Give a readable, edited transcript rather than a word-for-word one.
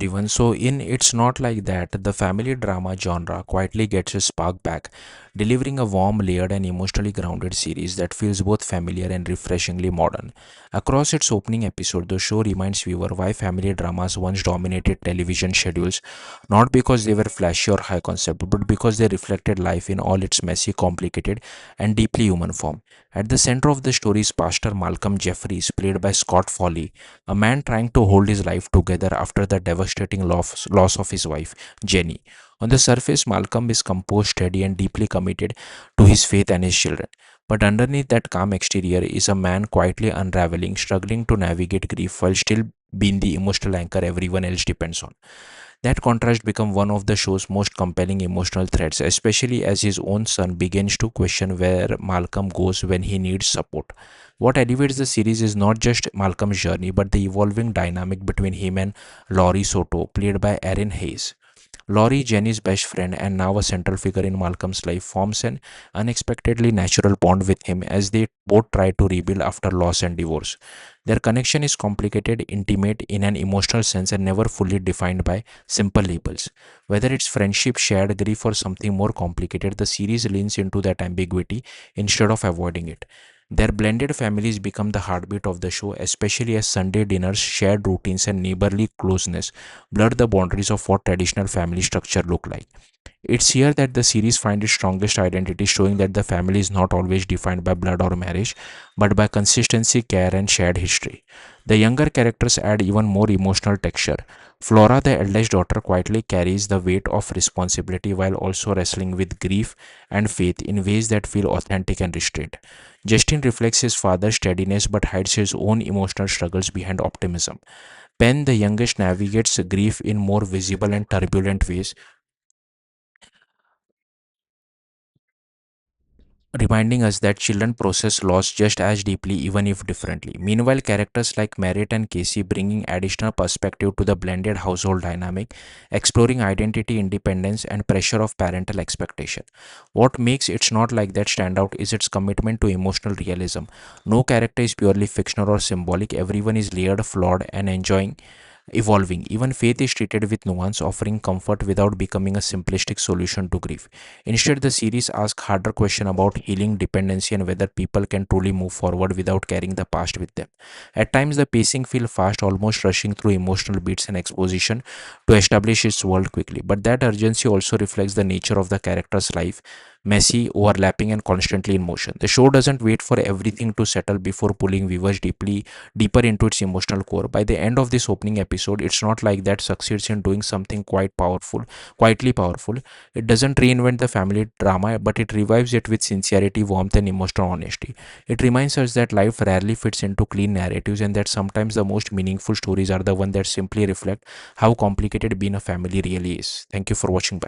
everyone. So, in It's Not Like That, the family drama genre quietly gets a spark back, delivering a warm, layered, and emotionally grounded series that feels both familiar and refreshingly modern. Across its opening episode, the show reminds viewer why family dramas once dominated television schedules, not because they were flashy or high concept, but because they reflected life in all its messy, complicated, and deeply human form. At the center of the story is Pastor Malcolm Jeffries, played by Scott Foley, a man trying to hold his life together after the devastating loss of his wife, Jenny. On the surface, Malcolm is composed, steady, and deeply committed to his faith and his children. But underneath that calm exterior is a man quietly unraveling, struggling to navigate grief while still being the emotional anchor everyone else depends on. That contrast becomes one of the show's most compelling emotional threads, especially as his own son begins to question where Malcolm goes when he needs support. What elevates the series is not just Malcolm's journey, but the evolving dynamic between him and Laurie Soto, played by Erin Hayes. Laurie, Jenny's best friend and now a central figure in Malcolm's life, forms an unexpectedly natural bond with him as they both try to rebuild after loss and divorce. Their connection is complicated, intimate in an emotional sense, and never fully defined by simple labels. Whether it's friendship, shared grief, or something more complicated, the series leans into that ambiguity instead of avoiding it. Their blended families become the heartbeat of the show, especially as Sunday dinners, shared routines, and neighborly closeness blur the boundaries of what traditional family structure look like. It's here that the series finds its strongest identity, showing that the family is not always defined by blood or marriage, but by consistency, care, and shared history. The younger characters add even more emotional texture. Flora, the eldest daughter, quietly carries the weight of responsibility while also wrestling with grief and faith in ways that feel authentic and restrained. Justin reflects his father's steadiness but hides his own emotional struggles behind optimism. Penn, the youngest, navigates grief in more visible and turbulent ways, reminding us that children process loss just as deeply, even if differently. Meanwhile, characters like Merritt and Casey bringing additional perspective to the blended household dynamic, exploring identity, independence, and pressure of parental expectation. What makes It's Not Like That stand out is its commitment to emotional realism. No character is purely fictional or symbolic, everyone is layered, flawed, and enjoying evolving. Even faith is treated with nuance, offering comfort without becoming a simplistic solution to grief. Instead, the series asks harder questions about healing, dependency, and whether people can truly move forward without carrying the past with them. At times, the pacing feels fast, almost rushing through emotional beats and exposition to establish its world quickly. But that urgency also reflects the nature of the character's life, messy, overlapping, and constantly in motion. The show doesn't wait for everything to settle before pulling viewers deeper into its emotional core. By the end of this opening episode, It's Not Like That succeeds in doing something quietly powerful. It doesn't reinvent the family drama, but it revives it with sincerity, warmth, and emotional honesty. It reminds us that life rarely fits into clean narratives and that sometimes the most meaningful stories are the ones that simply reflect how complicated being a family really is. Thank you for watching. Bye.